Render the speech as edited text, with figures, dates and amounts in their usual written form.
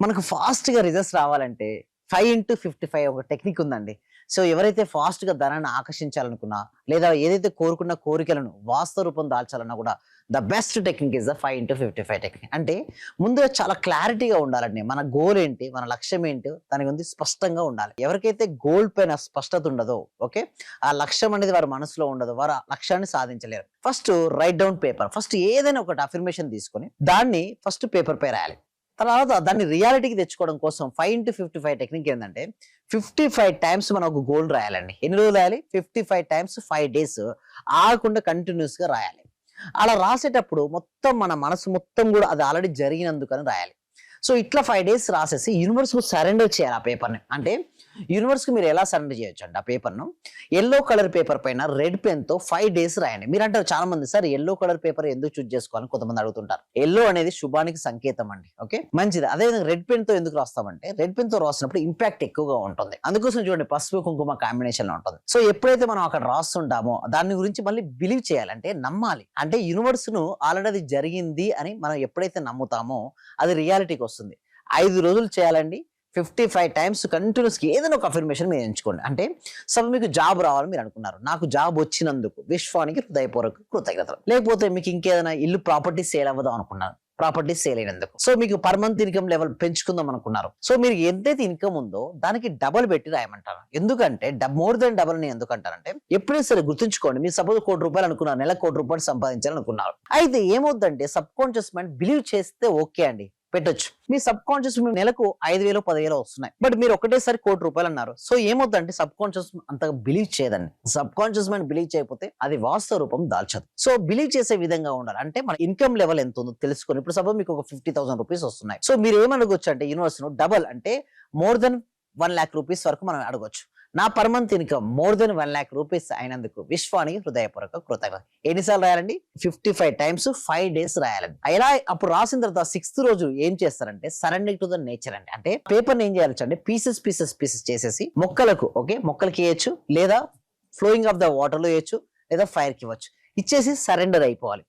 మనకు ఫాస్ట్‌గా రిజల్ట్స్ రావాలంటే 5x55 ఒక టెక్నిక్ ఉందండి. సో, ఎవరైతే ఫాస్ట్‌గా ధనాన్ని ఆకర్షించాలనుకున్నా, లేదా ఏదైతే కోరుకున్న కోరికలను వాస్తవ రూపం దాల్చాలన్నా కూడా the best technique is the 5x55 technique. అంటే ముందుగా చాలా క్లారిటీగా ఉండాలండి. మన గోల్ ఏంటి? మన లక్ష్యం ఏంటో దాని గురించి స్పష్టంగా ఉండాలి. ఎవరికైతే గోల్ పైన స్పష్టత ఉండదో, ఓకే, ఆ లక్ష్యం అనేది వారి మనసులో ఉండదో, వారు ఆ లక్ష్యాన్ని సాధించలేరు. First write down paper. First ఏదైనా ఒకటి అఫర్మేషన్ తీసుకొని దాన్ని ఫస్ట్ పేపర్ పై రాయాలి. తర్వాత దాన్ని రియాలిటీకి తెచ్చుకోవడం కోసం 5x55 టెక్నిక్ ఏందంటే 55 టైమ్స్ మనం ఒక గోల్ రాయాలండి. ఎన్ని రోజులు రాయాలి? 55 టైమ్స్ 5 డేస్ ఆగకుండా కంటిన్యూస్‌గా రాయాలి. అలా రాసేటప్పుడు మొత్తం మన మనసు మొత్తం గూడా అది ఆల్రెడీ జరిగినందుకని రాయాలి. సో, ఇట్లా 5 డేస్ రాసేసి యూనివర్స్‌కు సరెండర్ చేయాలి ఆ పేపర్‌ని. అంటే యూనివర్స్‌కి మీరు ఎలా సరెండర్ చేయొచ్చంటే ఆ పేపర్‌ను యెల్లో కలర్ పేపర్ పైన రెడ్ పెన్‌తో 5 డేస్ రాయండి. మీరంటారు చాలా మంది, సార్ యెల్లో కలర్ పేపర్ ఎందుకు చూజ్ చేసుకోవాలని కొంతమంది అడుగుతుంటారు. యెల్లో అనేది శుభానికి సంకేతం అండి. ఓకే, మంచిది. అదేవిధంగా రెడ్ పెన్‌తో ఎందుకు రాస్తామంటే రెడ్ పెన్‌తో రాసినప్పుడు ఇంపాక్ట్ ఎక్కువగా ఉంటుంది. అందుకోసం చూడండి పసుపు, కుంకుమ కాంబినేషన్‌లో ఉంటుంది. సో, ఎప్పుడైతే మనం అక్కడ రాస్తుంటామో దాని గురించి మళ్ళీ బిలీవ్ చేయాలి. అంటే నమ్మాలి. అంటే యూనివర్స్‌ను ఆల్రెడీ అది జరిగింది అని మనం ఎప్పుడైతే నమ్ముతామో అది రియాలిటీకి వస్తుంది. 5 రోజులు చేయాలండి. 55 టైమ్స్ కంటిన్యూస్‌గా ఏదైనా ఒక అఫర్మేషన్ మీరు ఎంచుకోండి. అంటే మీకు జాబ్ రావాలని మీరు అనుకున్నారు. నాకు జాబ్ వచ్చినందుకు విశ్వానికి హృదయపూర్వక కృతజ్ఞతలు. లేకపోతే మీకు ఇంకేదైనా ఇల్లు ప్రాపర్టీ సేల్ అవ్వదాం అనుకున్నారు. ప్రాపర్టీ సేల్ అయినందుకు. సో, మీకు పర్ మంత్ ఇన్‌కమ్ లెవెల్ పెంచుకుందాం అనుకున్నారు. సో, మీరు ఎంతైతే ఇన్‌కమ్ ఉందో దానికి డబుల్ పెట్టి రాయమంటారు. ఎందుకంటే మోర్ దెన్ డబుల్ అని ఎందుకంటారంటే ఎప్పుడైనా సరే గుర్తుంచుకోండి. మీరు సపోజ్ ₹1,00,00,000 అనుకున్నారు. నెలకు ₹1,00,00,000 సంపాదించాలనుకున్నారు. అయితే ఏమవుద్దంటే సబ్‌కాన్షియస్ మైండ్ బిలీవ్ చేస్తే ఓకే అండి, పెట్టొచ్చు. మీ సబ్‌కాన్షియస్ నెలకు 5,000, 10,000 వస్తున్నాయి. బట్ మీరు ఒకటేసారి ₹1,00,00,000 అన్నారు. సో, ఏమవుద్దంటే సబ్‌కాన్షియస్ అంతగా బిలీవ్ చేయదండి. సబ్‌కాన్షియస్ మైండ్ బిలీవ్ చేయకపోతే అది వాస్తవ రూపం దాల్చదు. సో, బిలీవ్ చేసే విధంగా ఉండాలి. అంటే మన ఇన్‌కమ్ లెవెల్ ఎంత ఉందో తెలుసుకొని ఇప్పుడు సపోజ్ మీకు ఒక ₹50,000 వస్తున్నాయి. సో, మీరు ఏమడగొచ్చు అంటే యూనివర్స్‌ను డబుల్ అంటే మోర్ దెన్ ₹1,00,000 వరకు మనం అడగొచ్చు. నా per month income more than ₹1,00,000 అయినందుకు విశ్వానికి హృదయపూర్వక కృతజ్ఞతలు. ఎన్నిసార్లు రాయాలండి? 55 టైమ్స్ 5 డేస్ రాయాలండి. ఇలా అప్పుడు రాసిన తర్వాత 6th రోజు ఏం చేస్తారంటే సరెండర్ టు ద నేచర్ అండి. అంటే పేపర్‌ని ఏం చేయాలంటే పీసెస్ చేసేసి మొక్కలకు, ఓకే, మొక్కలకి ఇయొచ్చు, లేదా ఫ్లోయింగ్ ఆఫ్ ద వాటర్‌లో ఇయొచ్చు, లేదా ఫైర్‌కి ఇవ్వచ్చు. ఇచ్చేసి సరెండర్ అయిపోవాలి.